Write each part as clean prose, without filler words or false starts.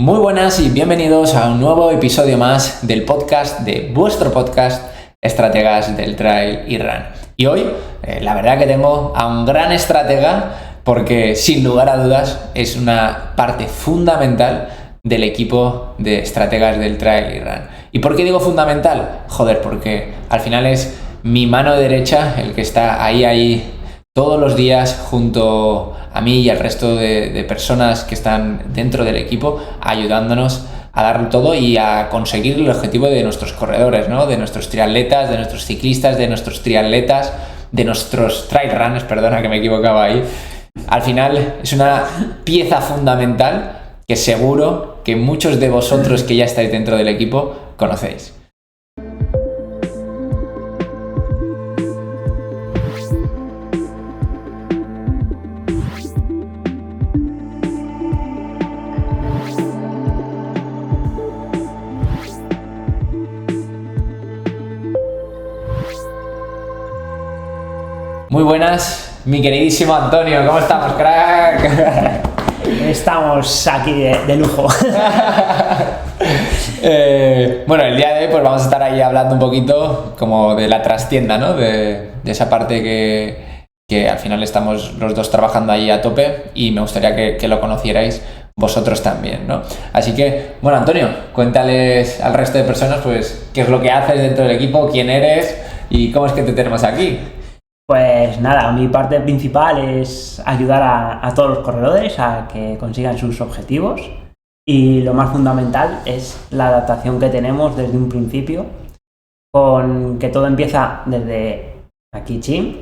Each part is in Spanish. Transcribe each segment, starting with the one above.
Muy buenas y bienvenidos a un nuevo episodio más del podcast de vuestro podcast Estrategas del Trail y Run. Y hoy, la verdad que tengo a un gran estratega porque sin lugar a dudas es una parte fundamental del equipo de estrategas del Trail y Run. ¿Y por qué digo fundamental? Joder, porque al final es mi mano derecha el que está ahí todos los días junto a mí y al resto de personas que están dentro del equipo ayudándonos a dar todo y a conseguir el objetivo de nuestros corredores, ¿no? De nuestros triatletas, de nuestros ciclistas, de nuestros triatletas, de nuestros trail runners, perdona que me equivocaba ahí. Al final es una pieza fundamental que seguro que muchos de vosotros que ya estáis dentro del equipo conocéis. Muy buenas, mi queridísimo Antonio, ¿cómo estamos, crack? Estamos aquí de lujo. Bueno, el día de hoy pues vamos a estar ahí hablando un poquito como de la trastienda, ¿no? De esa parte que al final estamos los dos trabajando ahí a tope y me gustaría que lo conocierais vosotros también, ¿no? Así que, bueno, Antonio, cuéntales al resto de personas pues qué es lo que haces dentro del equipo, quién eres y cómo es que te tenemos aquí. Pues nada, mi parte principal es ayudar a todos los corredores a que consigan sus objetivos y lo más fundamental es la adaptación que tenemos desde un principio, con que todo empieza desde aquí Chim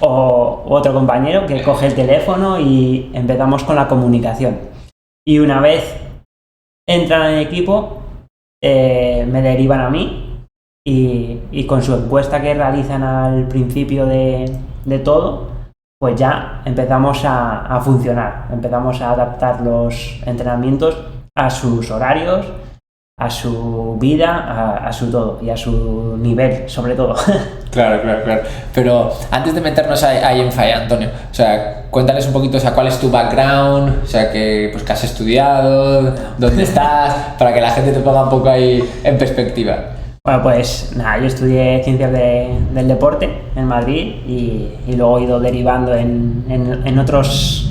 o otro compañero que coge el teléfono y empezamos con la comunicación. Y una vez entran en el equipo, me derivan a mí. Y con su encuesta que realizan al principio de todo, pues ya empezamos a funcionar, empezamos a adaptar los entrenamientos a sus horarios, a su vida, a su todo y a su nivel, sobre todo. Claro. Pero antes de meternos ahí en falla, Antonio, o sea, cuéntales un poquito, o sea, cuál es tu background, o sea, que has estudiado, dónde estás, para que la gente te ponga un poco ahí en perspectiva. Bueno, pues nada, yo estudié Ciencias del Deporte en Madrid y luego he ido derivando en otras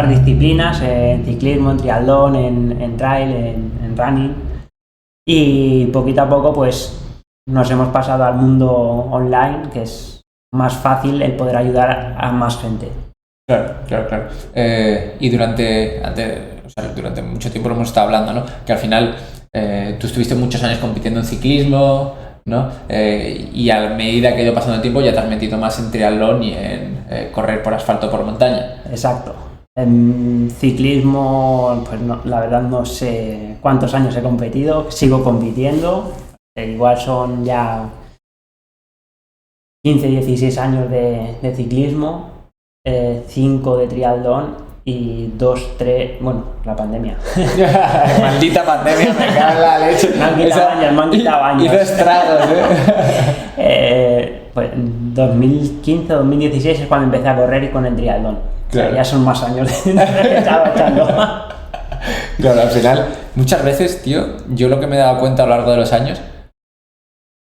disciplinas, en ciclismo, en triatlón, en trail, en running. Y poquito a poco pues nos hemos pasado al mundo online, que es más fácil el poder ayudar a más gente. Claro. Y durante mucho tiempo lo hemos estado hablando, ¿no? Que al final tú estuviste muchos años compitiendo en ciclismo, ¿no? Y a medida que ha ido pasando el tiempo ya te has metido más en triatlón y en correr por asfalto por montaña. Exacto. En ciclismo, pues no, la verdad no sé cuántos años he competido, sigo compitiendo, igual son ya 15, 16 años de ciclismo, 5 de triatlón y 2, 3, bueno, la pandemia. Maldita pandemia, me cago en la leche. Me han quitado años. Hizo estragos, Pues en 2015 o 2016 es cuando empecé a correr y con el triatlón. Claro. O sea, ya son más años de que estaba echando. Claro, al final, muchas veces, tío, yo lo que me he dado cuenta a lo largo de los años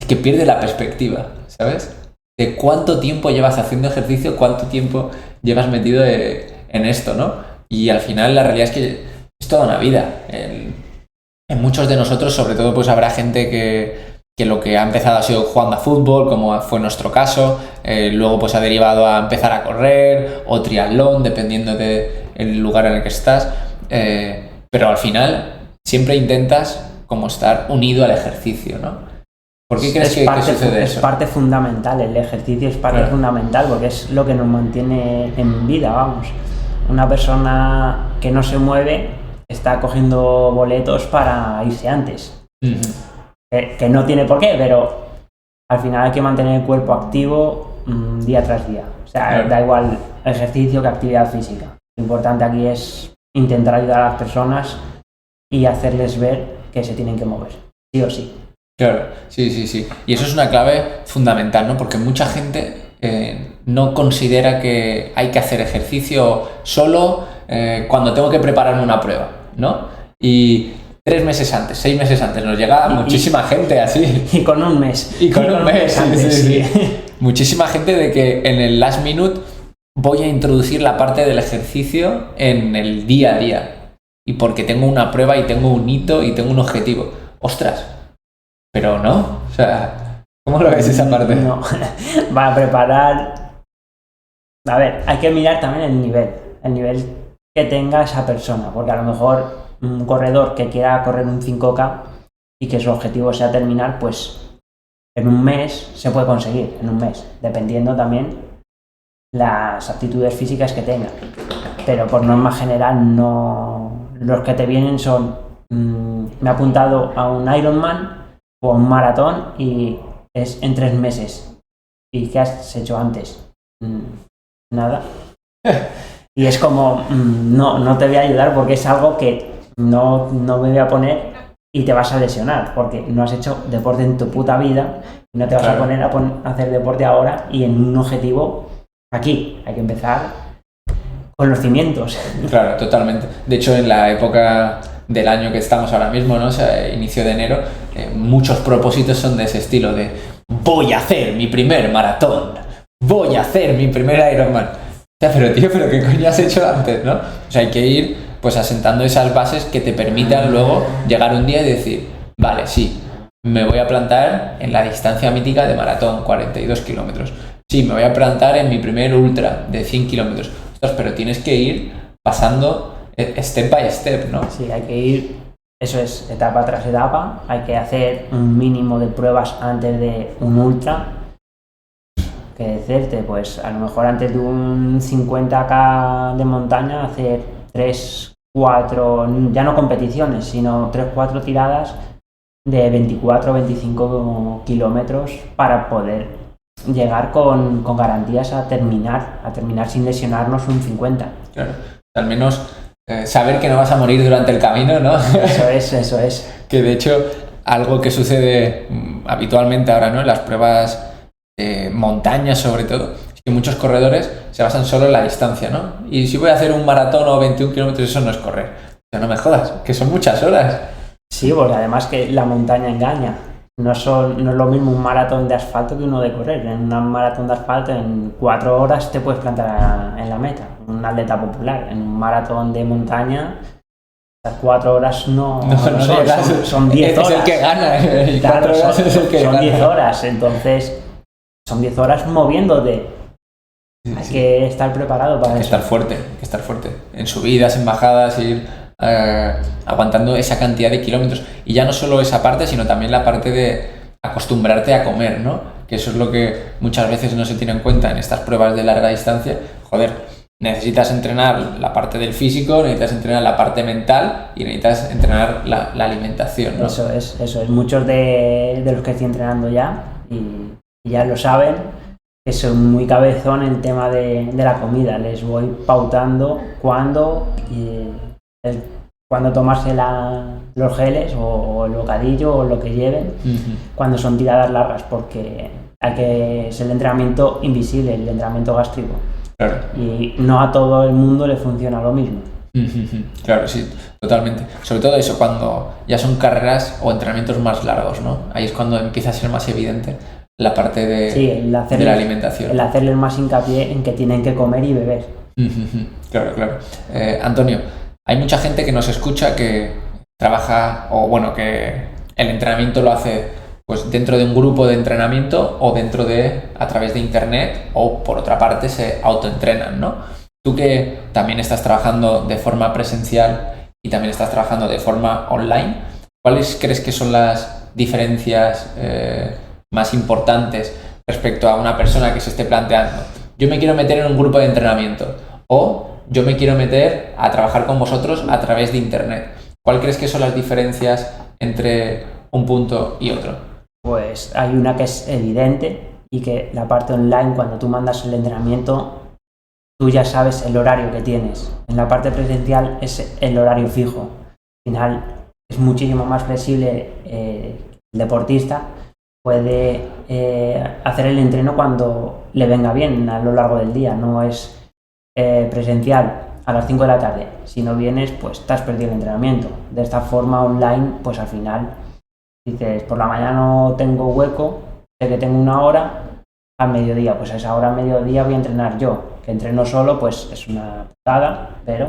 es que pierde la perspectiva, ¿sabes? De cuánto tiempo llevas haciendo ejercicio, cuánto tiempo llevas metido en esto, ¿no? Y al final la realidad es que es toda una vida. En muchos de nosotros, sobre todo, pues habrá gente que lo que ha empezado ha sido jugando a fútbol, como fue nuestro caso, luego pues ha derivado a empezar a correr o triatlón, dependiendo del lugar en el que estás, pero al final siempre intentas como estar unido al ejercicio, ¿no? ¿Por qué crees que sucede eso? Es parte fundamental, el ejercicio es parte fundamental porque es lo que nos mantiene en vida, vamos. Una persona que no se mueve está cogiendo boletos para irse antes. Que no tiene por qué, pero al final hay que mantener el cuerpo activo día tras día. O sea, da igual ejercicio que actividad física. Lo importante aquí es intentar ayudar a las personas y hacerles ver que se tienen que mover, sí o sí. Claro, sí. Y eso es una clave fundamental, ¿no? Porque mucha gente no considera que hay que hacer ejercicio solo cuando tengo que prepararme una prueba, ¿no? Y 3 meses antes, 6 meses antes, nos llega muchísima gente así. Y con un mes. Y con un mes antes, sí. Muchísima gente de que en el last minute voy a introducir la parte del ejercicio en el día a día. Y porque tengo una prueba y tengo un hito y tengo un objetivo. ¡Ostras! Pero no, o sea, ¿cómo lo ves esa parte? No, va a preparar... A ver, hay que mirar también el nivel que tenga esa persona, porque a lo mejor un corredor que quiera correr un 5K y que su objetivo sea terminar, pues en un mes se puede conseguir, en un mes, dependiendo también las aptitudes físicas que tenga. Pero por norma general no, los que te vienen son me he apuntado a un Ironman o a un maratón y es en 3 meses. ¿Y qué has hecho antes? Nada. Y es como no te voy a ayudar porque es algo que no me voy a poner y te vas a lesionar porque no has hecho deporte en tu puta vida y no te vas a poner a hacer deporte ahora y en un objetivo aquí. Hay que empezar con los cimientos. Claro, totalmente. De hecho, en la época del año que estamos ahora mismo, ¿no? O sea, inicio de enero, muchos propósitos son de ese estilo de voy a hacer mi primer maratón, voy a hacer mi primer Ironman. Ya, pero tío, ¿pero qué coño has hecho antes, no? O sea, hay que ir pues asentando esas bases que te permitan luego llegar un día y decir, vale, sí, me voy a plantar en la distancia mítica de maratón, 42 kilómetros. Sí, me voy a plantar en mi primer ultra de 100 kilómetros. Pero tienes que ir pasando step by step, ¿no? Sí, hay que ir, eso es, etapa tras etapa. Hay que hacer un mínimo de pruebas antes de un ultra. Que decirte, pues a lo mejor antes de un 50K de montaña hacer 3, 4, ya no competiciones, sino 3, 4 tiradas de 24 o 25 kilómetros para poder llegar con garantías a terminar sin lesionarnos un 50. Claro, al menos saber que no vas a morir durante el camino, ¿no? Eso es. Que de hecho, algo que sucede habitualmente ahora, ¿no? En las pruebas montañas sobre todo, es que muchos corredores se basan solo en la distancia, ¿no? Y si voy a hacer un maratón o 21 kilómetros, eso no es correr. Pero no me jodas, que son muchas horas. Sí, porque además que la montaña engaña. No es lo mismo un maratón de asfalto que uno de correr. En un maratón de asfalto en 4 horas te puedes plantar en la meta, un atleta popular. En un maratón de montaña, las 4 horas no son 10 horas. Es el que gana. Claro, 4 horas es el que son gana. 10 horas, entonces son 10 horas moviéndote. Hay que estar preparado para eso. Hay que estar fuerte. En subidas, en bajadas, ir aguantando esa cantidad de kilómetros. Y ya no solo esa parte, sino también la parte de acostumbrarte a comer, ¿no? Que eso es lo que muchas veces no se tiene en cuenta en estas pruebas de larga distancia. Joder, necesitas entrenar la parte del físico, necesitas entrenar la parte mental y necesitas entrenar la alimentación, ¿no? Eso es. Muchos de los que estoy entrenando ya, y ya lo saben, que soy muy cabezón en el tema de la comida. Les voy pautando cuándo tomarse los geles o el bocadillo o lo que lleven cuando son tiradas largas, porque es el entrenamiento invisible, el entrenamiento gástrico. Claro. Y no a todo el mundo le funciona lo mismo. Claro, sí, totalmente. Sobre todo eso, cuando ya son carreras o entrenamientos más largos, ¿no? Ahí es cuando empieza a ser más evidente la parte de la alimentación. El hacerles más hincapié en que tienen que comer y beber. Claro. Antonio, hay mucha gente que nos escucha que trabaja, o bueno, que el entrenamiento lo hace pues dentro de un grupo de entrenamiento o a través de internet, o por otra parte se autoentrenan, ¿no? Tú que también estás trabajando de forma presencial y también estás trabajando de forma online, ¿cuáles crees que son las diferencias más importantes respecto a una persona que se esté planteando? Yo me quiero meter en un grupo de entrenamiento o yo me quiero meter a trabajar con vosotros a través de internet. ¿Cuál crees que son las diferencias entre un punto y otro? Pues hay una que es evidente, y que la parte online, cuando tú mandas el entrenamiento, tú ya sabes el horario que tienes. En la parte presencial es el horario fijo. Al final es muchísimo más flexible. El deportista puede hacer el entreno cuando le venga bien a lo largo del día. No es presencial. a las 5 de la tarde. Si no vienes, pues te has perdido el entrenamiento. De esta forma online, pues al final dices, por la mañana no tengo hueco, sé que tengo una hora, al mediodía, pues a esa hora al mediodía voy a entrenar yo. Que entreno solo, pues es una putada, pero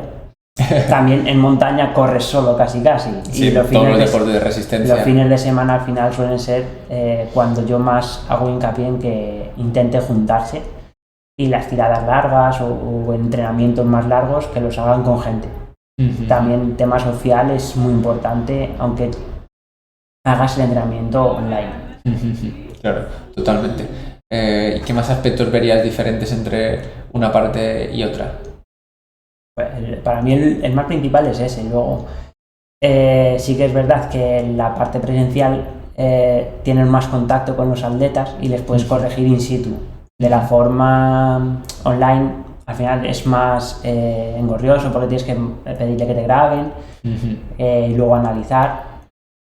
también en montaña corres solo casi. Sí, y todos los deportes de resistencia. Los fines de semana al final suelen ser cuando yo más hago hincapié en que intente juntarse, y las tiradas largas o entrenamientos más largos que los hagan con gente. También tema social es muy importante, aunque hagas el entrenamiento online. Claro, totalmente. ¿Y qué más aspectos verías diferentes entre una parte y otra? Para mí el más principal es ese. Luego sí que es verdad que en la parte presencial tienes más contacto con los atletas y les puedes corregir in situ. De la forma online al final es más engorrioso, porque tienes que pedirle que te graben y luego analizar.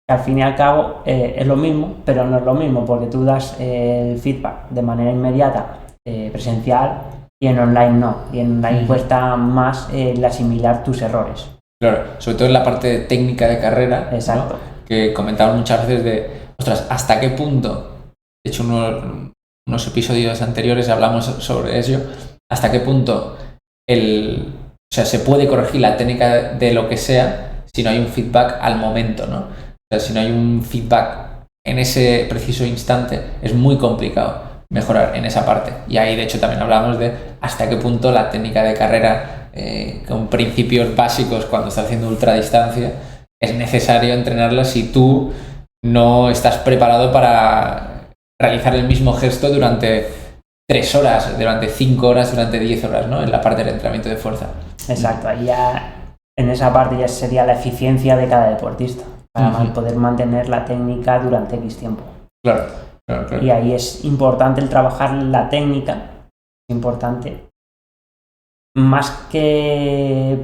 Al fin y al cabo es lo mismo, pero no es lo mismo, porque tú das el feedback de manera inmediata presencial, y en online no. Y en online cuesta más el asimilar tus errores. Claro, sobre todo en la parte técnica de carrera. Exacto. ¿No? Que comentamos muchas veces de, ostras, ¿hasta qué punto? De hecho, unos episodios anteriores hablamos sobre ello. ¿Hasta qué punto se puede corregir la técnica de lo que sea si no hay un feedback al momento, ¿no? O sea, si no hay un feedback en ese preciso instante, es muy complicado mejorar en esa parte. Y ahí, de hecho, también hablamos de hasta qué punto la técnica de carrera, con principios básicos cuando estás haciendo ultradistancia, es necesario entrenarla si tú no estás preparado para realizar el mismo gesto durante 3 horas, durante 5 horas, durante 10 horas, ¿no? En la parte del entrenamiento de fuerza. Exacto, ahí ya en esa parte ya sería la eficiencia de cada deportista para poder mantener la técnica durante X tiempo. Claro. Y ahí es importante el trabajar la técnica, importante, más que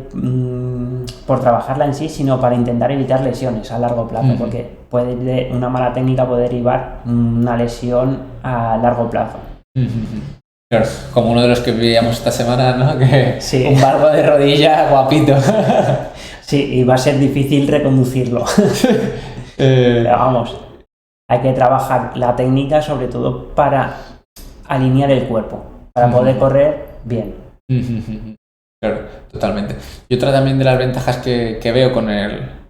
por trabajarla en sí, sino para intentar evitar lesiones a largo plazo, porque una mala técnica puede derivar una lesión a largo plazo. Claro, como uno de los que veíamos esta semana, ¿no? Que sí. Un barco de rodilla guapito. Sí, y va a ser difícil reconducirlo. Pero vamos, hay que trabajar la técnica sobre todo para alinear el cuerpo, para poder correr bien. Claro, totalmente. Y otra también de las ventajas que veo con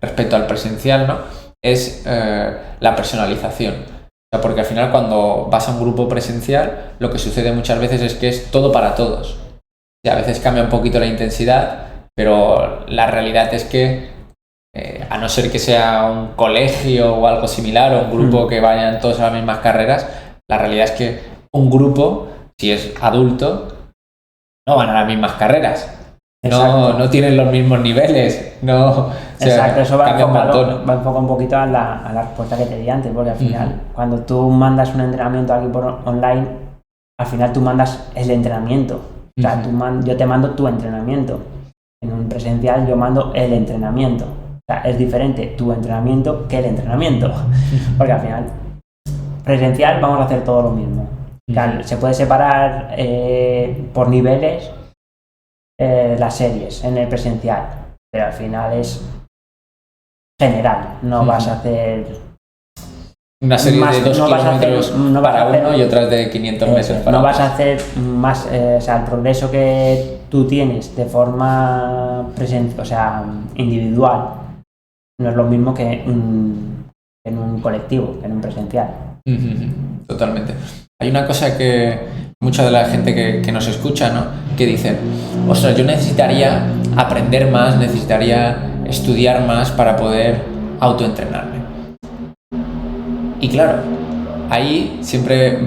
respecto al presencial, ¿no? Es la personalización. O sea, porque al final cuando vas a un grupo presencial, lo que sucede muchas veces es que es todo para todos. Y a veces cambia un poquito la intensidad, pero la realidad es que a no ser que sea un colegio o algo similar, o un grupo que vayan todos a las mismas carreras, la realidad es que un grupo, si es adulto, no van a las mismas carreras. No tienen los mismos niveles. Exacto, eso va enfocado un poquito a la respuesta que te di antes, porque al final, cuando tú mandas un entrenamiento aquí por online, al final tú mandas el entrenamiento. O sea, yo te mando tu entrenamiento. En un presencial yo mando el entrenamiento. O sea, es diferente tu entrenamiento que el entrenamiento. Porque al final, presencial vamos a hacer todo lo mismo. Claro, se puede separar por niveles las series en el presencial, pero al final es general. No vas a hacer una serie de 2 kilómetros para uno y otras de 500 metros para no otro. Vas a hacer más, o sea, el progreso que tú tienes de forma individual no es lo mismo que en un colectivo, que en un presencial. Totalmente. Hay una cosa que mucha de la gente que nos escucha, ¿no? Que dicen, ostras, yo necesitaría aprender más, necesitaría estudiar más para poder autoentrenarme. Y claro, ahí siempre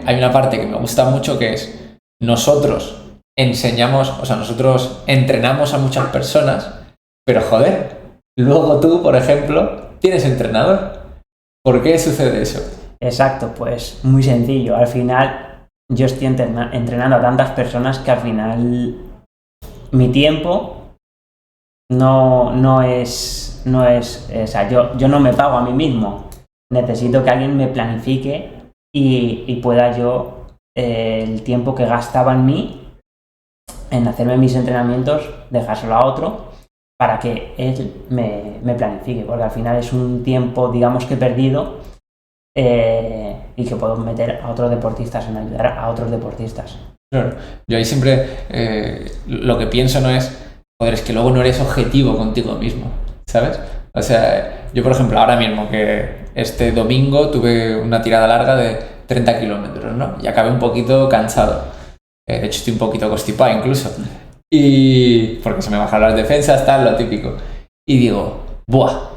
hay una parte que me gusta mucho, que es nosotros entrenamos a muchas personas, pero joder, luego tú, por ejemplo, tienes entrenador. ¿Por qué sucede eso? Exacto, pues muy sencillo. Al final yo estoy entrenando a tantas personas que al final mi tiempo no es, o sea, yo no me pago a mí mismo. Necesito que alguien me planifique y pueda yo el tiempo que gastaba en mí, en hacerme mis entrenamientos, dejárselo a otro para que él me planifique, porque al final es un tiempo, digamos que perdido, y que puedo meter a otros deportistas en ayudar a otros deportistas. Claro, yo ahí siempre lo que pienso no es, joder, es que luego no eres objetivo contigo mismo, ¿sabes? O sea, yo por ejemplo ahora mismo que este domingo tuve una tirada larga de 30 kilómetros, ¿no? Y acabé un poquito cansado. De hecho estoy un poquito constipado incluso. Y porque se me bajan las defensas, tal, lo típico. Y digo, ¡buah!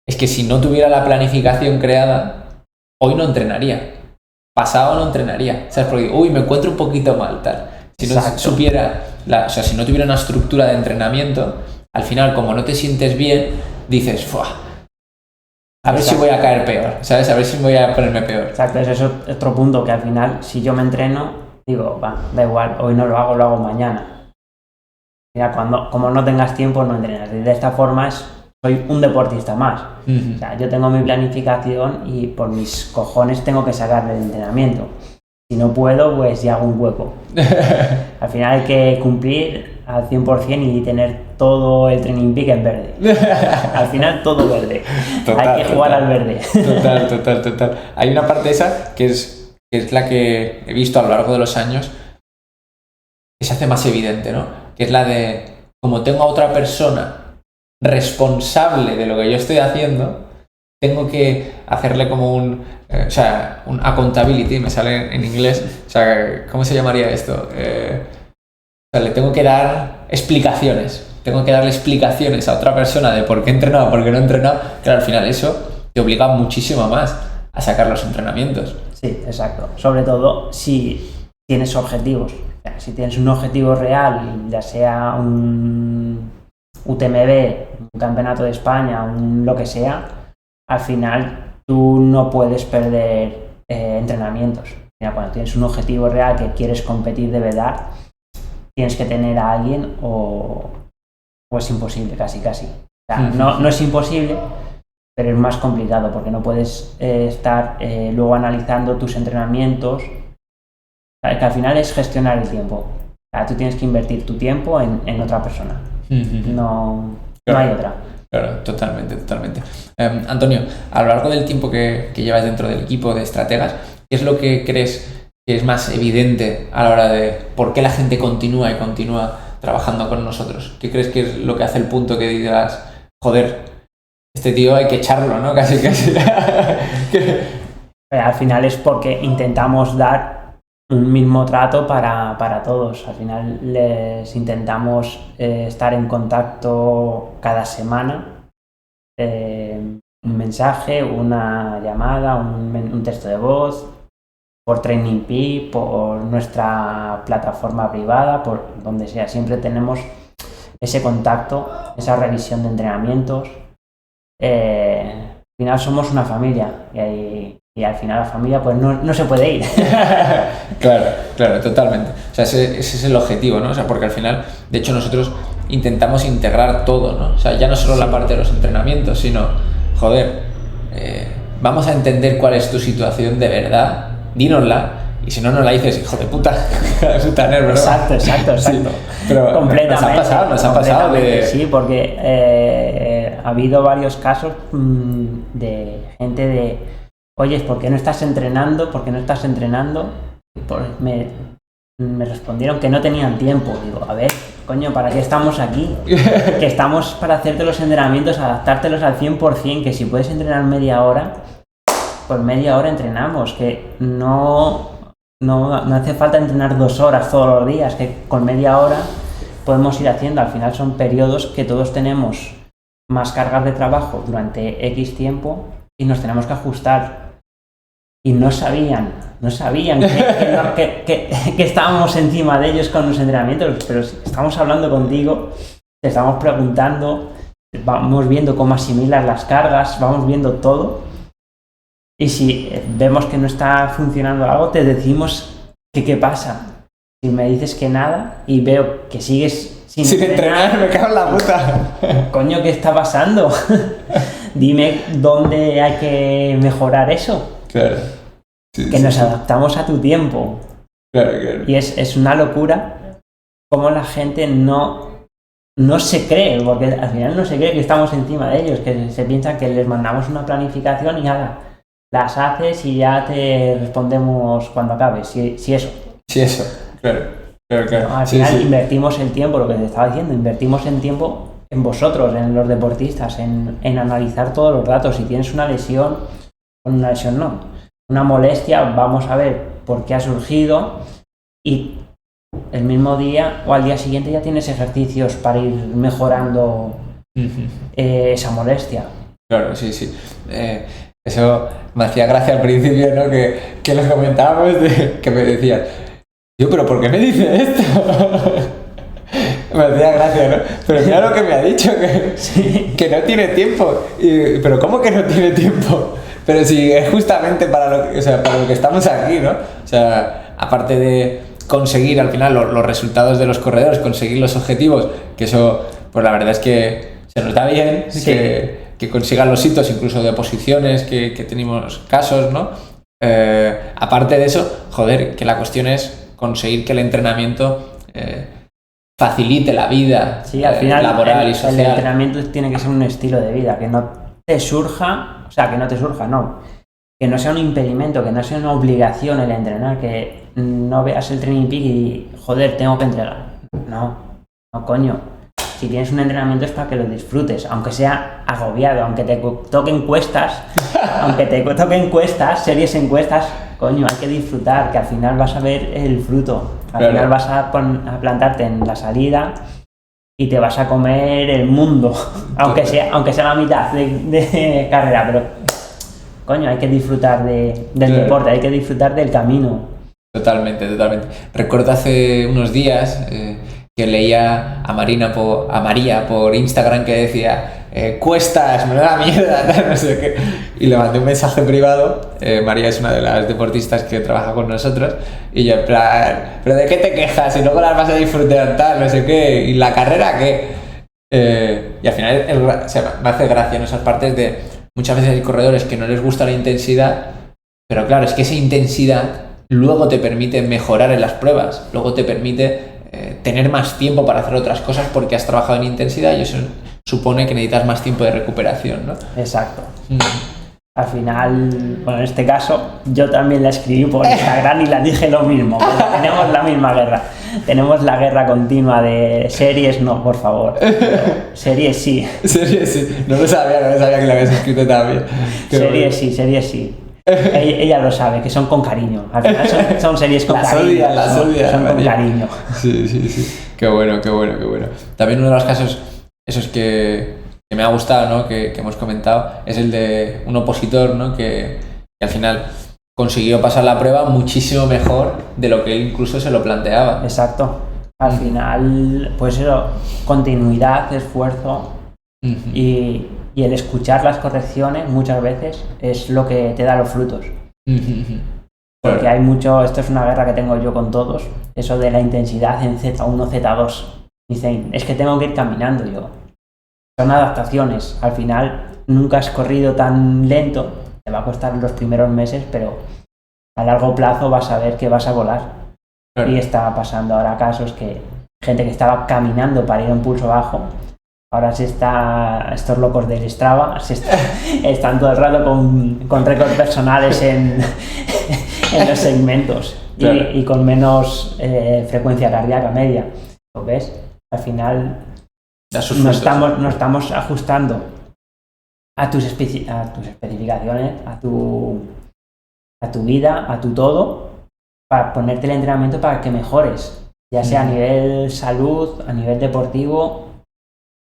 Es que si no tuviera la planificación creada, hoy no entrenaría. Pasado no entrenaría. ¿Sabes? Porque digo, uy, me encuentro un poquito mal, tal. Si no supiera, si no tuviera una estructura de entrenamiento, al final, como no te sientes bien, dices, ¡buah! A ver si voy a caer peor, ¿sabes? A ver si voy a ponerme peor. Exacto, ese es otro punto que al final, si yo me entreno, digo, va, da igual, hoy no lo hago mañana. Mira, como no tengas tiempo, no entrenas. De esta forma soy un deportista más. O sea, yo tengo mi planificación y por mis cojones tengo que sacarle el entrenamiento. Si no puedo, pues ya hago un hueco. Al final hay que cumplir al 100% y tener todo el Training Peak en verde. Al final todo verde. Hay que jugar al verde. Total. Hay una parte esa que es la que he visto a lo largo de los años que se hace más evidente, ¿no? Que es la de, como tengo a otra persona responsable de lo que yo estoy haciendo, tengo que hacerle como un accountability, me sale en inglés, o sea, ¿cómo se llamaría esto? Le tengo que dar explicaciones, tengo que darle explicaciones a otra persona de por qué he entrenado, por qué no he entrenado. Claro, al final eso te obliga muchísimo más a sacar los entrenamientos. Sí, exacto. Sobre todo si tienes objetivos. O sea, si tienes un objetivo real, ya sea un UTMB, un campeonato de España, lo que sea, al final tú no puedes perder entrenamientos. Mira, cuando tienes un objetivo real que quieres competir de verdad, tienes que tener a alguien o es imposible, casi. O sea, no es imposible, pero es más complicado porque no puedes estar luego analizando tus entrenamientos. O sea, que al final es gestionar el tiempo. O sea, tú tienes que invertir tu tiempo en otra persona. No hay otra. Claro, totalmente. Antonio, a lo largo del tiempo que llevas dentro del equipo de estrategas, ¿qué es lo que crees que es más evidente a la hora de por qué la gente continúa trabajando con nosotros? ¿Qué crees que es lo que hace el punto que digas, joder, este tío hay que echarlo, ¿no? Casi. Al final es porque intentamos dar un mismo trato para todos. Al final les intentamos estar en contacto cada semana. Un mensaje, una llamada, un texto de voz, por Training Peak, por nuestra plataforma privada, por donde sea. Siempre tenemos ese contacto, esa revisión de entrenamientos. Al final somos una familia y al final la familia pues no se puede ir. Claro, totalmente. O sea, ese es el objetivo, ¿no? O sea, porque al final, de hecho, nosotros intentamos integrar todo, ¿no? O sea, ya no solo la parte de los entrenamientos, sino, joder, vamos a entender cuál es tu situación de verdad, dínosla, y si no nos la dices, hijo de puta, nervio, ¿no? Exacto. Sí, pero completamente. Nos ha pasado de... Sí, porque ha habido varios casos de gente de, oye, ¿por qué no estás entrenando? Pues me respondieron que no tenían tiempo. Digo, a ver, coño, ¿para qué estamos aquí? Que estamos para hacerte los entrenamientos, adaptártelos al 100%, que si puedes entrenar media hora, pues media hora entrenamos, que no hace falta entrenar 2 horas todos los días, que con media hora podemos ir haciendo. Al final son periodos que todos tenemos más cargas de trabajo durante X tiempo y nos tenemos que ajustar. Y no sabían que estábamos encima de ellos con los entrenamientos, pero si estamos hablando contigo, te estamos preguntando, vamos viendo cómo asimilas las cargas, vamos viendo todo, y si vemos que no está funcionando algo, te decimos que qué pasa. Si me dices que nada y veo que sigues sin entrenar, me cago en la puta. Coño, ¿qué está pasando? Dime dónde hay que mejorar eso. Claro. Nos adaptamos a tu tiempo. Claro. Y es una locura cómo la gente no se cree, porque al final no se cree que estamos encima de ellos, que se piensan que les mandamos una planificación y nada, las haces y ya te respondemos cuando acabes, si eso. Sí, eso, claro. No, al final invertimos el tiempo, lo que te estaba diciendo, invertimos el tiempo en vosotros, en los deportistas, en analizar todos los datos. Si tienes una lesión no, una molestia, vamos a ver por qué ha surgido y el mismo día o al día siguiente ya tienes ejercicios para ir mejorando esa molestia. Claro, sí. Eso me hacía gracia al principio, ¿no? Que lo comentábamos, que me decías, yo, pero ¿por qué me dice esto? Me hacía gracia, ¿no? Pero mira lo que me ha dicho, que no tiene tiempo. Pero ¿cómo que no tiene tiempo? Pero si es justamente para lo que estamos aquí, ¿no? O sea, aparte de conseguir al final los resultados de los corredores, conseguir los objetivos, que eso, pues la verdad es que se nos da bien, sí. que consigan los hitos incluso de posiciones, que tenemos casos, ¿no? Aparte de eso, joder, que la cuestión es conseguir que el entrenamiento facilite la vida laboral y social. El entrenamiento tiene que ser un estilo de vida, que no te surja, que no sea un impedimento, que no sea una obligación el entrenar, que no veas el Training Peak y, joder, tengo que entregar. No, coño. Si tienes un entrenamiento es para que lo disfrutes, aunque sea agobiado, aunque te toquen series encuestas, coño, hay que disfrutar, que al final vas a ver el fruto. Al final vas a plantarte en la salida y te vas a comer el mundo, aunque sea la mitad de carrera, pero coño, hay que disfrutar del deporte, hay que disfrutar del camino. Totalmente. Recuerdo hace unos días que leía a María por Instagram que decía cuestas, me da mierda, no sé qué, y le mandé un mensaje privado. María es una de las deportistas que trabaja con nosotros y yo en plan, ¿pero de qué te quejas? Y luego las vas a disfrutar tal, no sé qué, y la carrera qué. Y al final me hace gracia en esas partes de muchas veces hay corredores que no les gusta la intensidad, pero claro, es que esa intensidad luego te permite mejorar en las pruebas, luego te permite tener más tiempo para hacer otras cosas porque has trabajado en intensidad y eso supone que necesitas más tiempo de recuperación, ¿no? Exacto. Al final, bueno, en este caso, yo también la escribí por Instagram y la dije lo mismo. Tenemos la misma guerra. Tenemos la guerra continua de series, no, por favor. Series sí. Series sí. No lo sabía que la habías escrito también. Series sí. Ella lo sabe, que son con cariño. Al final son series con cariño. Son con cariño. Sí. Qué bueno. También uno de los casos, esos que me ha gustado, ¿no? que hemos comentado, es el de un opositor, ¿no? que al final consiguió pasar la prueba muchísimo mejor de lo que él incluso se lo planteaba. Exacto. Al final, pues eso, continuidad, esfuerzo y el escuchar las correcciones muchas veces es lo que te da los frutos. Porque hay mucho, esto es una guerra que tengo yo con todos, eso de la intensidad en Z1, Z2. Dicen, es que tengo que ir caminando yo. Son adaptaciones, al final nunca has corrido tan lento, te va a costar los primeros meses, pero a largo plazo vas a ver que vas a volar. Claro. Y está pasando ahora casos que gente que estaba caminando para ir a un pulso bajo, ahora estos locos del Strava están todo el rato con récords personales en los segmentos. Claro. y con menos frecuencia cardíaca media. ¿Lo ves? Al final no estamos ajustando a tus especificaciones, a tu vida, a tu todo, para ponerte el entrenamiento para que mejores, ya sea a nivel salud, a nivel deportivo,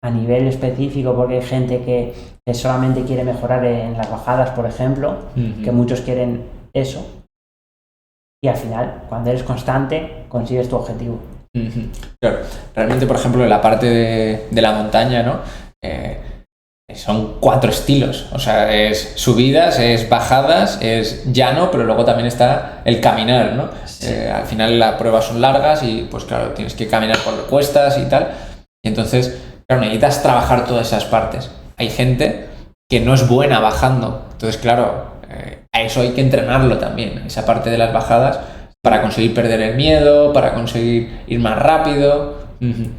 a nivel específico, porque hay gente que solamente quiere mejorar en las bajadas, por ejemplo, que muchos quieren eso, y al final, cuando eres constante, consigues tu objetivo. Claro, realmente, por ejemplo, en la parte de la montaña, ¿no? Son 4 estilos, o sea, es subidas, es bajadas, es llano, pero luego también está el caminar, ¿no? Sí. Al final las pruebas son largas y pues claro, tienes que caminar por cuestas y tal, y entonces, claro, necesitas trabajar todas esas partes. Hay gente que no es buena bajando, entonces claro, a eso hay que entrenarlo también, esa parte de las bajadas, para conseguir perder el miedo, para conseguir ir más rápido,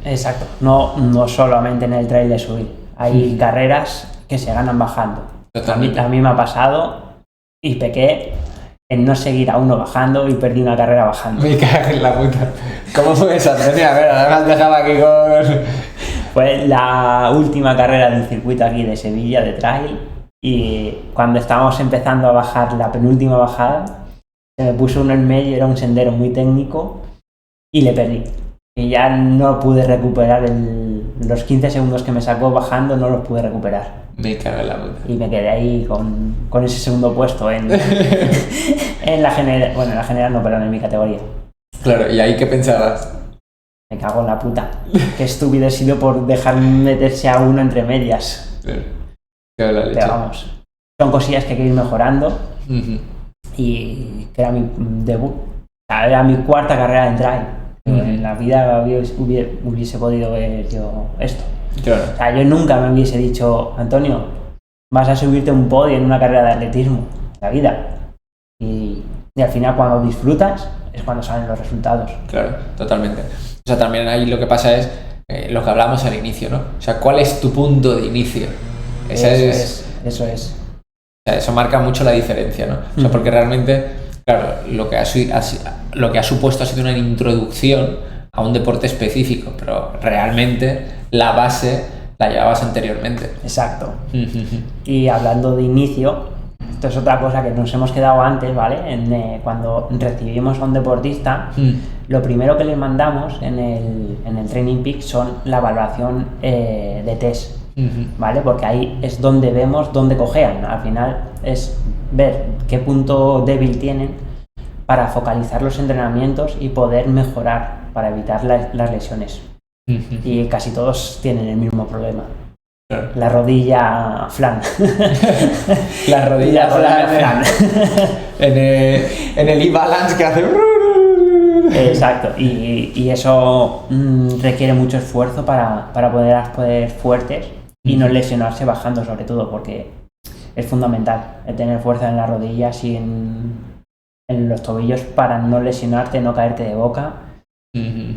Exacto. No solamente en el trail de subir. Hay carreras que se ganan bajando. A mí me ha pasado y pequé en no seguir a uno bajando y perdí una carrera bajando. Me cago en la puta. ¿Cómo fue esa? A ver, además dejaba aquí con... Fue la última carrera del circuito aquí de Sevilla de trail y cuando estábamos empezando a bajar la penúltima bajada se me puso uno en medio, era un sendero muy técnico y le perdí. Y ya no pude recuperar los 15 segundos que me sacó bajando, no los pude recuperar. Me cago en la puta. Y me quedé ahí con ese segundo puesto en la general. Bueno, en la general no, pero en mi categoría. Claro, ¿y ahí qué pensabas? Me cago en la puta. Qué estúpido he sido por dejar meterse a uno entre medias. Claro, la leche. Pero vamos, son cosillas que hay que ir mejorando. Y que era mi debut. O sea, era mi cuarta carrera en trail. En la vida hubiese podido ver yo esto. Claro. O sea, yo nunca me hubiese dicho, Antonio, vas a subirte a un podio en una carrera de atletismo. La vida. Y al final cuando disfrutas es cuando salen los resultados. Claro, totalmente. O sea, también ahí lo que pasa es lo que hablamos al inicio, ¿no? O sea, ¿cuál es tu punto de inicio? Eso es. O sea, eso marca mucho la diferencia, ¿no? O sea, porque realmente, claro, lo que ha supuesto ha sido una introducción a un deporte específico, pero realmente la base la llevabas anteriormente. Exacto. Y hablando de inicio, esto es otra cosa que nos hemos quedado antes, ¿vale? Cuando recibimos a un deportista, lo primero que le mandamos en el Training Peak son la evaluación de test, ¿vale? Porque ahí es donde vemos dónde cojean. Al final es ver qué punto débil tienen para focalizar los entrenamientos y poder mejorar para evitar las lesiones. Y casi todos tienen el mismo problema. Claro. La rodilla flan. La rodilla flan. En el e-balance que hace... Exacto. Y eso requiere mucho esfuerzo para poder fuertes y no lesionarse bajando, sobre todo, porque es fundamental tener fuerza en las rodillas y en los tobillos para no lesionarte, no caerte de boca,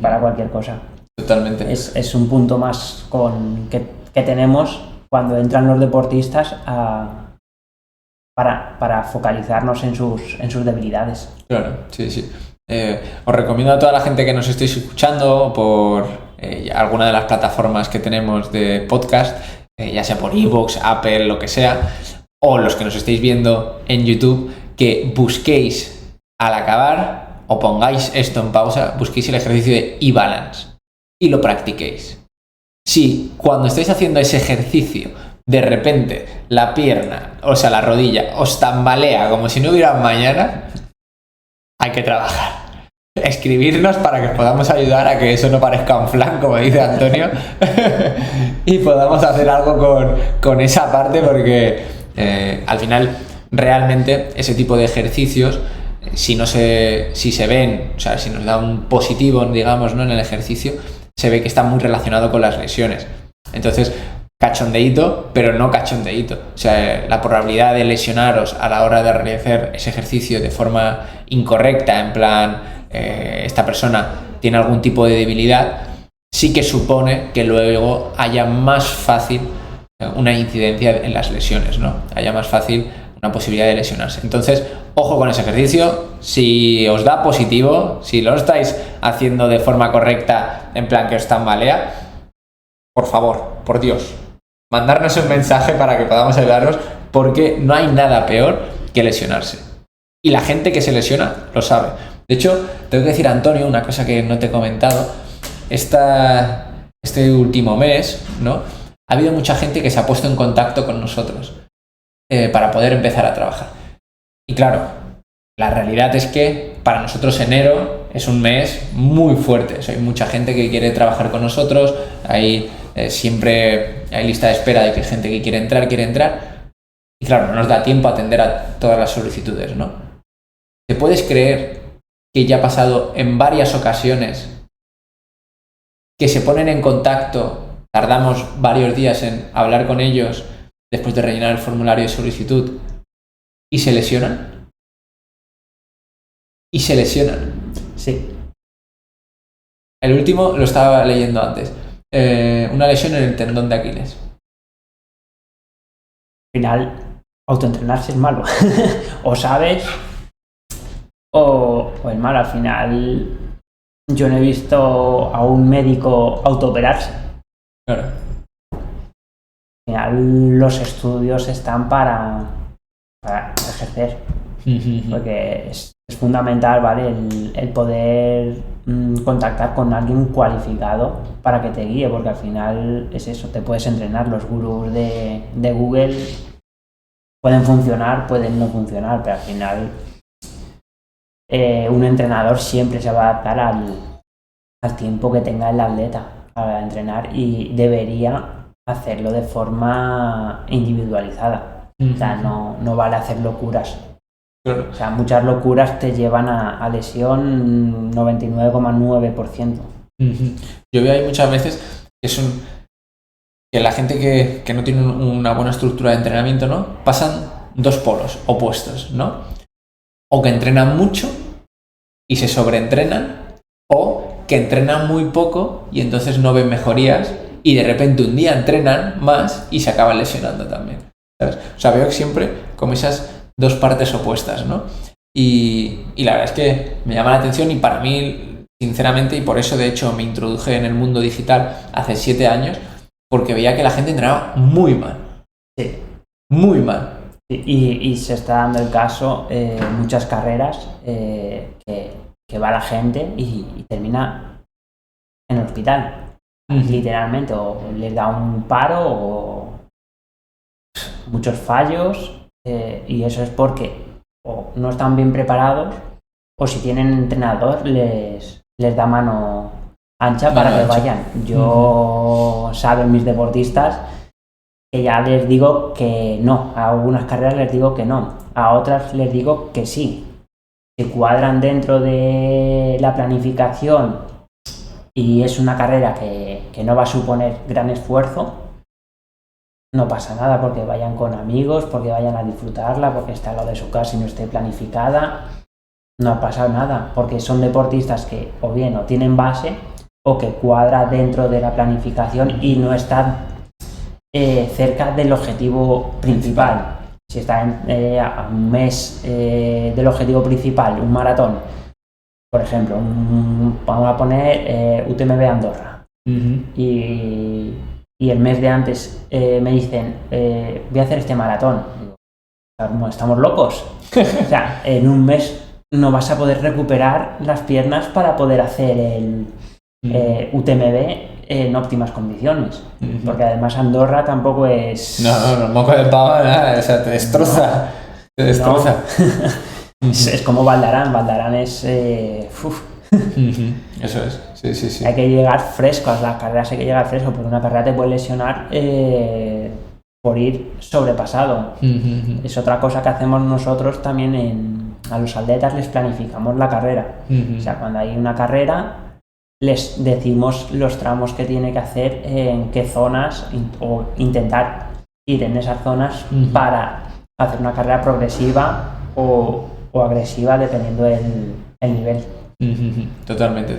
para cualquier cosa. Totalmente. Es un punto más que tenemos cuando entran los deportistas para focalizarnos en sus debilidades. Claro, sí. Os recomiendo a toda la gente que nos estéis escuchando por alguna de las plataformas que tenemos de podcast, ya sea por iVoox, Apple, lo que sea, o los que nos estéis viendo en YouTube, que busquéis al acabar o pongáis esto en pausa, busquéis el ejercicio de e-balance y lo practiquéis. Si cuando estáis haciendo ese ejercicio de repente la pierna, o sea la rodilla, os tambalea como si no hubiera mañana, hay que trabajar. Escribirnos para que podamos ayudar a que eso no parezca un flan, como dice Antonio, y podamos hacer algo con esa parte, porque al final realmente ese tipo de ejercicios, si se ven, o sea, si nos da un positivo, digamos, ¿no?, en el ejercicio, se ve que está muy relacionado con las lesiones. Entonces, cachondeíto, pero no cachondeíto. O sea, la probabilidad de lesionaros a la hora de realizar ese ejercicio de forma incorrecta, en plan, esta persona tiene algún tipo de debilidad, sí que supone que luego haya más fácil una incidencia en las lesiones, ¿no? Haya más fácil una posibilidad de lesionarse. Entonces, ojo con ese ejercicio. Si os da positivo, si lo estáis haciendo de forma correcta, en plan que os tambalea, por favor, por Dios, mandarnos un mensaje para que podamos ayudaros, porque no hay nada peor que lesionarse. Y la gente que se lesiona lo sabe. De hecho, tengo que decir, Antonio, una cosa que no te he comentado. Este último mes, ¿no?, ha habido mucha gente que se ha puesto en contacto con nosotros para poder empezar a trabajar. Y claro, la realidad es que para nosotros enero es un mes muy fuerte. O sea, hay mucha gente que quiere trabajar con nosotros, siempre hay lista de espera de que hay gente que quiere entrar. Y claro, no nos da tiempo a atender a todas las solicitudes, ¿no? ¿Te puedes creer que ya ha pasado en varias ocasiones que se ponen en contacto, tardamos varios días en hablar con ellos después de rellenar el formulario de solicitud y se lesionan? Sí. El último lo estaba leyendo antes. Una lesión en el tendón de Aquiles. Al final, autoentrenarse es malo. O sabes o es malo. Al final, yo no he visto a un médico autooperarse. Claro. Al final, los estudios están para ejercer. Porque es fundamental, ¿vale? El poder contactar con alguien cualificado para que te guíe, porque al final es eso, te puedes entrenar. Los gurús de Google pueden funcionar, pueden no funcionar, pero al final un entrenador siempre se va a adaptar al tiempo que tenga el atleta para entrenar y debería hacerlo de forma individualizada. O sea, no vale hacer locuras. Claro. O sea, muchas locuras te llevan a lesión 99,9%. Yo veo ahí muchas veces que la gente que no tiene una buena estructura de entrenamiento, ¿no? Pasan dos polos opuestos, ¿no? O que entrenan mucho y se sobreentrenan, o que entrenan muy poco y entonces no ven mejorías y de repente un día entrenan más y se acaban lesionando también, ¿sabes? O sea, veo siempre como esas dos partes opuestas, ¿no? Y la verdad es que me llama la atención y para mí, sinceramente, y por eso de hecho me introduje en el mundo digital hace 7 años, porque veía que la gente entrenaba muy mal. Sí. Muy mal. Y se está dando el caso muchas carreras que va la gente y termina en el hospital, literalmente, o les da un paro o muchos fallos. Y eso es porque o no están bien preparados o si tienen entrenador les da mano ancha para que vayan. Yo saben mis deportistas que ya les digo que no, a algunas carreras les digo que no, a otras les digo que sí, que cuadran dentro de la planificación y es una carrera que no va a suponer gran esfuerzo. No pasa nada porque vayan con amigos, porque vayan a disfrutarla, porque está al lado de su casa y no esté planificada. No ha pasado nada, porque son deportistas que o bien no tienen base o que cuadra dentro de la planificación y no están cerca del objetivo principal. Si está a un mes del objetivo principal, un maratón, por ejemplo, vamos a poner UTMB Andorra. Y el mes de antes me dicen, voy a hacer este maratón. Digo, ¿estamos locos? O sea, en un mes no vas a poder recuperar las piernas para poder hacer el UTMB en óptimas condiciones. Porque además Andorra tampoco es... No, moco de pavo, nada, o sea, te destroza. Te destroza. No. Es como Valdarán. Valdarán es... Eso es, sí. Hay que llegar fresco a las carreras, hay que llegar fresco, porque una carrera te puede lesionar por ir sobrepasado. Es otra cosa que hacemos nosotros también a los atletas, les planificamos la carrera. O sea, cuando hay una carrera, les decimos los tramos que tiene que hacer, en qué zonas, o intentar ir en esas zonas para hacer una carrera progresiva o agresiva, dependiendo del nivel. Totalmente.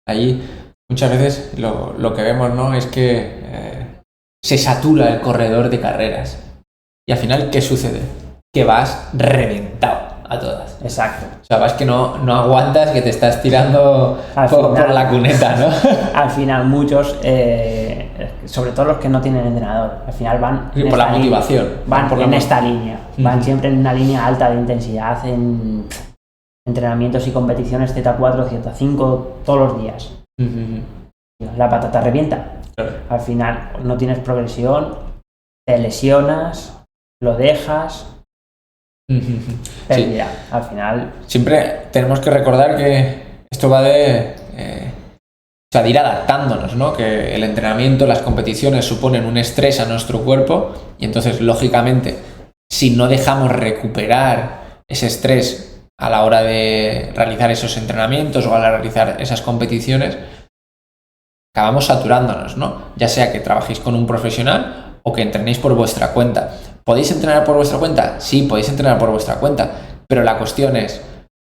Allí muchas veces lo que vemos, ¿no? Es que se satura el corredor de carreras y al final, ¿qué sucede? Que vas reventado a todas. Exacto. O sea, vas que no aguantas, que te estás tirando por la cuneta, ¿no? Al final muchos, sobre todo los que no tienen entrenador, al final van por la motivación. Van por en esta línea, van siempre en una línea alta de intensidad, en entrenamientos y competiciones Z4, Z5 todos los días. La patata revienta. Claro. Al final no tienes progresión, te lesionas, lo dejas. Sí. Al final siempre tenemos que recordar que esto va de ir adaptándonos, ¿no? Que el entrenamiento, las competiciones suponen un estrés a nuestro cuerpo y entonces, lógicamente, si no dejamos recuperar ese estrés a la hora de realizar esos entrenamientos o a la hora de realizar esas competiciones, acabamos saturándonos, ¿no? Ya sea que trabajéis con un profesional o que entrenéis por vuestra cuenta. ¿Podéis entrenar por vuestra cuenta? Sí, podéis entrenar por vuestra cuenta, pero la cuestión es,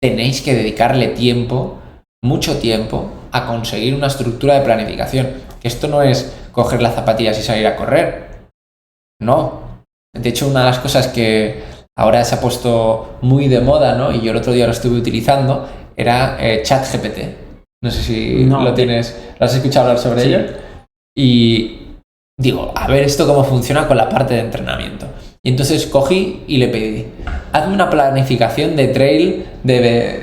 tenéis que dedicarle tiempo, mucho tiempo, a conseguir una estructura de planificación. Que esto no es coger las zapatillas y salir a correr. No. De hecho, una de las cosas que ahora se ha puesto muy de moda, ¿no? Y yo el otro día lo estuve utilizando, era ChatGPT. No sé si lo has escuchado hablar sobre ello. Y digo, a ver esto cómo funciona con la parte de entrenamiento. Y entonces cogí y le pedí, hazme una planificación de trail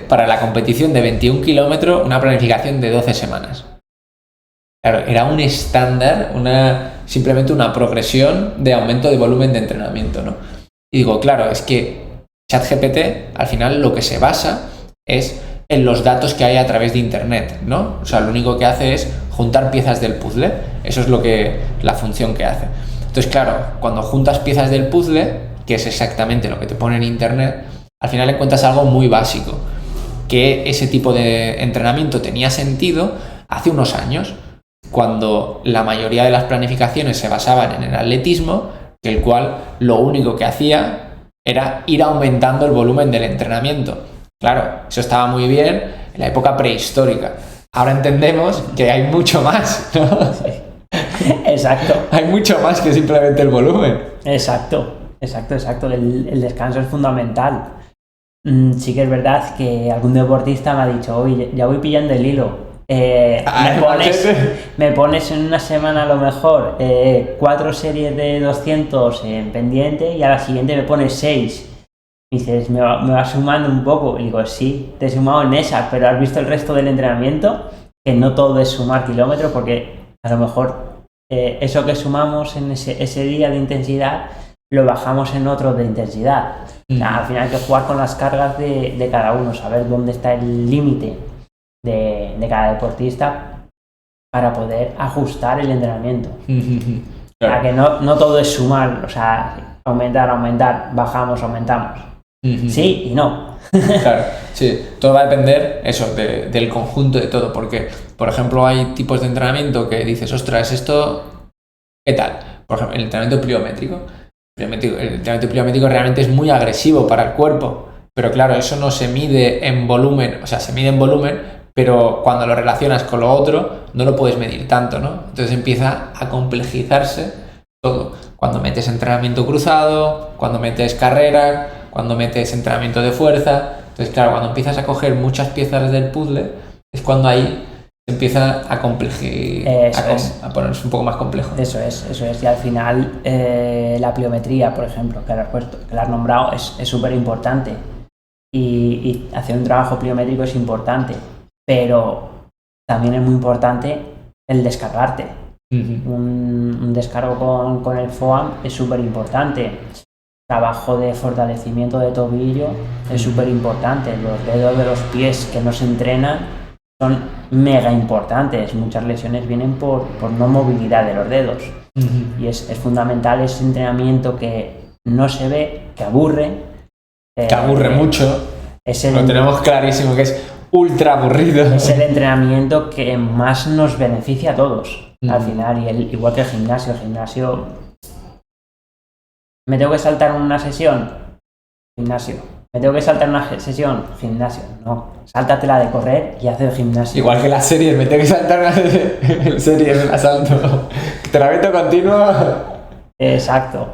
para la competición de 21 kilómetros, una planificación de 12 semanas. Claro, era un estándar, simplemente una progresión de aumento de volumen de entrenamiento, ¿no? Y digo, claro, es que ChatGPT al final lo que se basa es en los datos que hay a través de internet, ¿no? O sea, lo único que hace es juntar piezas del puzzle. Eso es la función que hace. Entonces, claro, cuando juntas piezas del puzzle, que es exactamente lo que te pone en internet, al final encuentras algo muy básico, que ese tipo de entrenamiento tenía sentido hace unos años, cuando la mayoría de las planificaciones se basaban en el atletismo, que el cual lo único que hacía era ir aumentando el volumen del entrenamiento. Claro, eso estaba muy bien en la época prehistórica. Ahora entendemos que hay mucho más, ¿no? Sí. Exacto. Hay mucho más que simplemente el volumen. Exacto. El descanso es fundamental. Sí que es verdad que algún deportista me ha dicho, oye, ya voy pillando el hilo. Me pones en una semana a lo mejor 4 series de 200 en pendiente y a la siguiente me pones 6. Y dices, me va sumando un poco. Y digo, sí, te he sumado en esas, pero has visto el resto del entrenamiento, que no todo es sumar kilómetros, porque a lo mejor eso que sumamos en ese día de intensidad lo bajamos en otro de intensidad. O sea, al final hay que jugar con las cargas de cada uno, saber dónde está el límite de cada deportista para poder ajustar el entrenamiento. Claro. O sea, que no todo es sumar, o sea, aumentar, bajamos, aumentamos. Sí y no. Claro, sí, todo va a depender eso, del conjunto de todo, porque, por ejemplo, hay tipos de entrenamiento que dices, ostras, esto, ¿qué tal? Por ejemplo, el entrenamiento pliométrico. El entrenamiento pliométrico realmente es muy agresivo para el cuerpo, pero claro, eso no se mide en volumen, o sea, se mide en volumen, pero cuando lo relacionas con lo otro, no lo puedes medir tanto, ¿no? Entonces empieza a complejizarse todo. Cuando metes entrenamiento cruzado, cuando metes carrera, cuando metes entrenamiento de fuerza. Entonces, claro, cuando empiezas a coger muchas piezas del puzzle, es cuando ahí se empieza a a ponerse un poco más complejo. Eso es. Y al final, la pliometría, por ejemplo, que la has nombrado, es súper importante. Y hacer un trabajo pliométrico es importante. Pero también es muy importante el descargarte. Un descargo con el FOAM es súper importante. Trabajo de fortalecimiento de tobillo es súper importante. Los dedos de los pies que no se entrenan son mega importantes. Muchas lesiones vienen por no movilidad de los dedos. Y es fundamental ese entrenamiento que no se ve, que aburre. Que aburre mucho. Lo tenemos clarísimo, que es ultra aburrido. Es el entrenamiento que más nos beneficia a todos al final. Y igual que el gimnasio. ¿Me tengo que saltar una sesión? Gimnasio. ¿Me tengo que saltar una sesión? Gimnasio. No, sáltatela de correr y haz el gimnasio. Igual que las series, me tengo que saltar una serie en el asalto. Entrenamiento continuo. Exacto.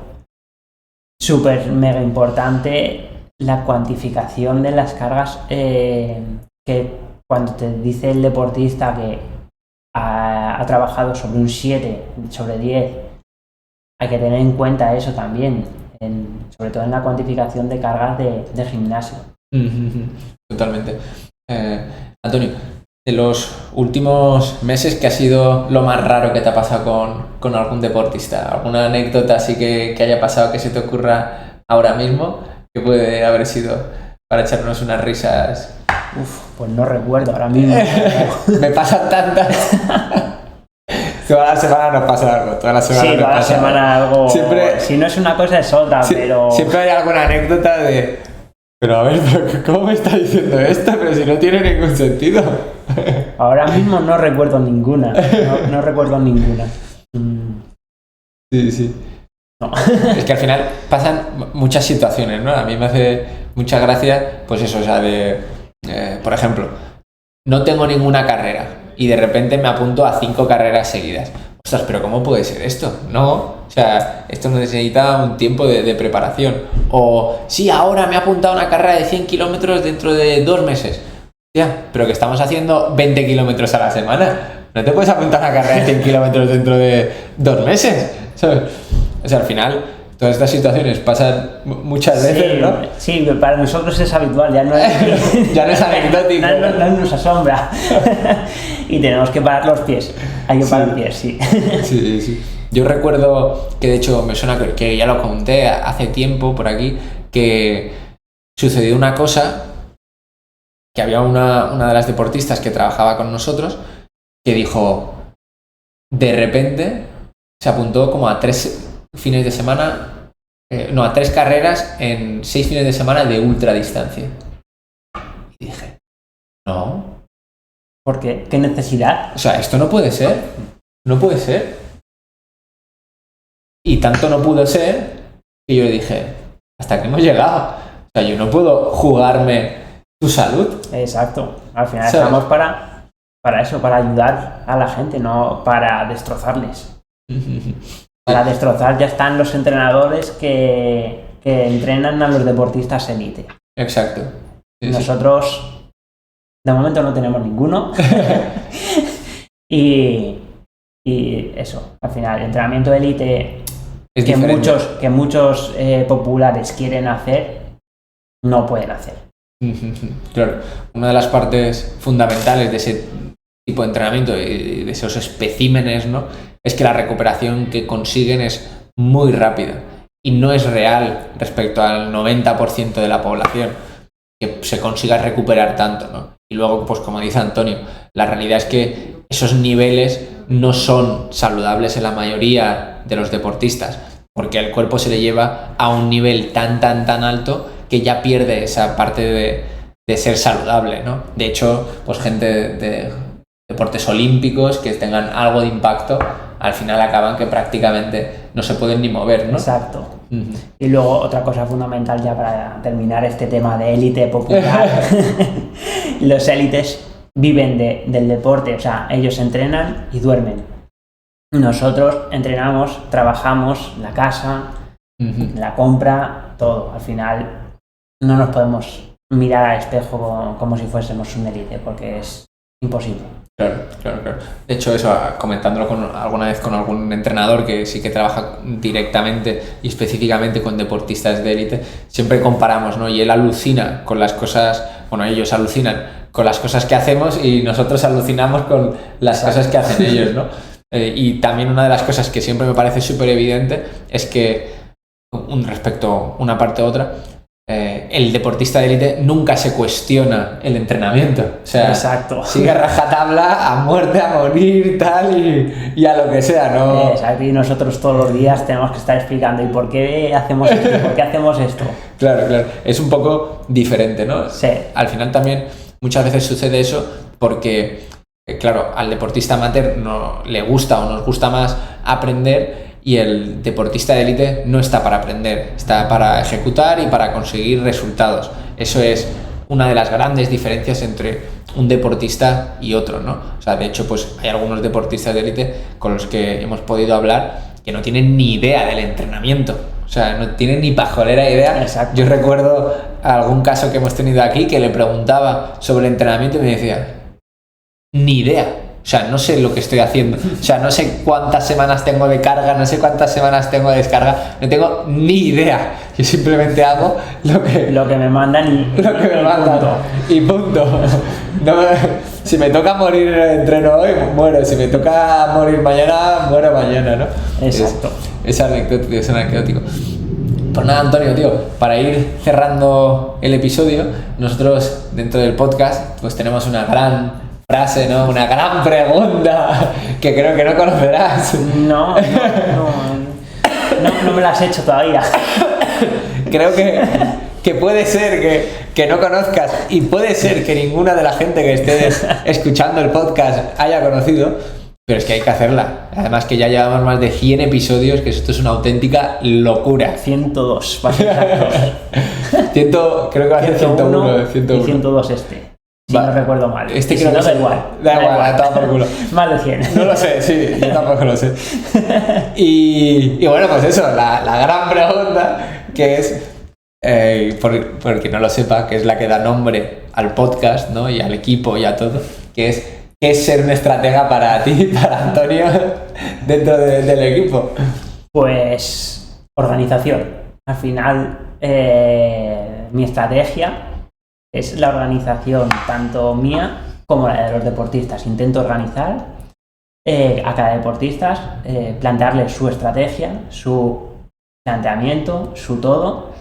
Súper mega importante la cuantificación de las cargas, que cuando te dice el deportista que ha trabajado sobre un 7, sobre 10, hay que tener en cuenta eso también, sobre todo en la cuantificación de cargas de gimnasio. Totalmente. Antonio, de los últimos meses, ¿qué ha sido lo más raro que te ha pasado con algún deportista? ¿Alguna anécdota así que haya pasado que se te ocurra ahora mismo? Que puede haber sido para echarnos unas risas. Pues no recuerdo ahora mismo. Me pasan tantas. Toda la semana nos pasa algo. Toda la semana algo. Siempre, si no es una cosa es otra, pero. Siempre hay alguna anécdota de. Pero a ver, ¿cómo me está diciendo esto? Pero si no tiene ningún sentido. Ahora mismo no recuerdo ninguna. No recuerdo ninguna. Sí. No. Es que al final pasan muchas situaciones, ¿no? A mí me hace mucha gracia, pues eso, o sea, por ejemplo, no tengo ninguna carrera y de repente me apunto a 5 carreras seguidas. Ostras, pero ¿cómo puede ser esto? No, o sea, esto necesita un tiempo de preparación. O, sí, ahora me he apuntado a una carrera de 100 kilómetros dentro de 2 meses. Ya, pero que estamos haciendo 20 kilómetros a la semana. No te puedes apuntar a una carrera de 100 kilómetros dentro de 2 meses, ¿sabes? O sea, al final, todas estas situaciones pasan muchas veces, ¿no? Sí, para nosotros es habitual, ya no es, ya no es anecdótico. No nos asombra. Y tenemos que parar los pies. Hay que parar los pies, sí. Sí. Yo recuerdo que, de hecho, me suena que ya lo conté hace tiempo por aquí, que sucedió una cosa, que había una de las deportistas que trabajaba con nosotros que dijo, de repente se apuntó como a 3 fines de semana, a 3 carreras en 6 fines de semana de ultradistancia. Y dije, no. ¿Por qué? ¿Qué necesidad? O sea, esto no puede ser. No puede ser. Y tanto no pudo ser que yo le dije, hasta aquí hemos llegado. O sea, yo no puedo jugarme tu salud. Exacto. Al final estamos para eso, para ayudar a la gente, no para destrozarles. Para destrozar ya están los entrenadores que entrenan a los deportistas élite. Exacto. Sí, nosotros, de momento, no tenemos ninguno. y eso, al final, el entrenamiento élite que muchos populares quieren hacer, no pueden hacer. Claro, una de las partes fundamentales de ese tipo de entrenamiento y de esos especímenes, ¿no?, es que la recuperación que consiguen es muy rápida y no es real respecto al 90% de la población que se consiga recuperar tanto, ¿no? Y luego, pues como dice Antonio, la realidad es que esos niveles no son saludables en la mayoría de los deportistas, porque el cuerpo se le lleva a un nivel tan alto que ya pierde esa parte de ser saludable, ¿no? De hecho, pues gente de deportes olímpicos que tengan algo de impacto, al final acaban que prácticamente no se pueden ni mover, ¿no? Exacto. Y luego otra cosa fundamental, ya para terminar este tema de élite popular, los élites viven del deporte, o sea, ellos entrenan y duermen. Nosotros entrenamos, trabajamos, la casa, la compra, todo. Al final no nos podemos mirar al espejo como si fuésemos un élite, porque es imposible. Claro. De hecho, eso, comentándolo alguna vez con algún entrenador que sí que trabaja directamente y específicamente con deportistas de élite, siempre comparamos, ¿no? Y él alucina con las cosas, ellos alucinan con las cosas que hacemos y nosotros alucinamos con las cosas que hacen ellos, ¿no? Y también una de las cosas que siempre me parece súper evidente es que, respecto una parte a otra, el deportista de élite nunca se cuestiona el entrenamiento. O sea, exacto, sigue rajatabla, a muerte, a morir, tal, y a lo que sea, ¿no? Exacto, y nosotros todos los días tenemos que estar explicando ¿y por qué hacemos esto? ¿Por qué hacemos esto? Claro. Es un poco diferente, ¿no? Sí. Al final también muchas veces sucede eso porque, claro, al deportista amateur no le gusta o nos gusta más aprender, y el deportista de élite no está para aprender, está para ejecutar y para conseguir resultados. Eso es una de las grandes diferencias entre un deportista y otro, ¿no? O sea, de hecho, pues hay algunos deportistas de élite con los que hemos podido hablar que no tienen ni idea del entrenamiento. O sea, no tienen ni pajolera idea. Exacto. Yo recuerdo algún caso que hemos tenido aquí que le preguntaba sobre el entrenamiento y me decía, ni idea. O sea, no sé lo que estoy haciendo. O sea, no sé cuántas semanas tengo de carga, no sé cuántas semanas tengo de descarga. No tengo ni idea. Yo simplemente hago lo que me mandan y punto. No, si me toca morir en el entreno hoy, muero. Si me toca morir mañana, muero mañana, ¿no? Exacto. Es anecdótico. Pues nada, Antonio, tío, para ir cerrando el episodio, nosotros dentro del podcast pues tenemos una gran frase, ¿no? Una gran pregunta que creo que no conocerás. No me la has hecho todavía. Creo que puede ser que no conozcas, y puede ser que ninguna de la gente que esté escuchando el podcast haya conocido, pero es que hay que hacerla. Además que ya llevamos más de 100 episodios, que esto es una auténtica locura. 102, para ser exactos. Creo que va a ser 101. Y 102 este. Si no recuerdo mal. Este si creo no, que da igual. Da igual, toma por culo. Más de 100. No lo sé, sí, yo tampoco lo sé. Y bueno, pues eso, la gran pregunta que es, por quien no lo sepa, que es la que da nombre al podcast, ¿no? Y al equipo y a todo, que es ¿qué es ser un estratega para ti, para Antonio, dentro del equipo? Pues organización. Al final, mi estrategia es la organización tanto mía como la de los deportistas. Intento organizar a cada deportista, plantearles su estrategia, su planteamiento, su todo,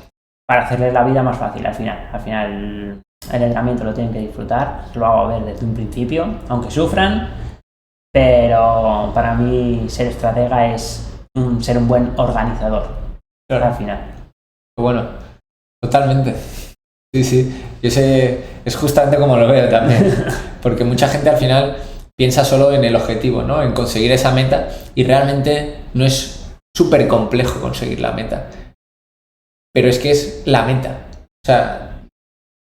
para hacerles la vida más fácil al final. Al final el entrenamiento lo tienen que disfrutar, lo hago ver desde un principio, aunque sufran, pero para mí ser estratega es ser un buen organizador, claro. Al final. Bueno, totalmente. Sí, yo sé, es justamente como lo veo también, porque mucha gente al final piensa solo en el objetivo, ¿no? En conseguir esa meta, y realmente no es súper complejo conseguir la meta, pero es que es la meta, o sea,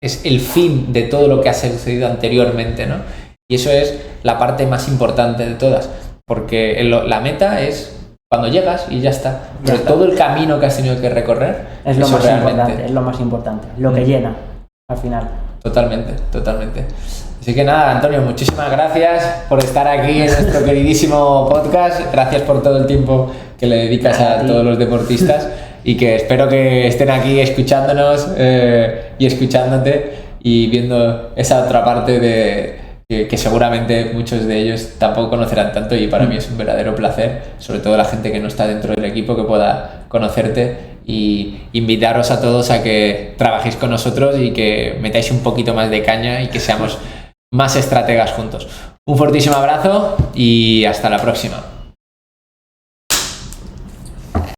es el fin de todo lo que ha sucedido anteriormente, ¿no? Y eso es la parte más importante de todas, porque la meta es cuando llegas y ya está, pero todo el camino que has tenido que recorrer es lo más importante, es lo más importante, lo que llena al final. Totalmente. Así que nada, Antonio, muchísimas gracias por estar aquí en nuestro queridísimo podcast. Gracias por todo el tiempo que le dedicas a todos los deportistas, y que espero que estén aquí escuchándonos y escuchándote y viendo esa otra parte que seguramente muchos de ellos tampoco conocerán tanto, y para mí es un verdadero placer, sobre todo la gente que no está dentro del equipo, que pueda conocerte, y invitaros a todos a que trabajéis con nosotros y que metáis un poquito más de caña y que seamos más estrategas juntos. Un fortísimo abrazo y hasta la próxima.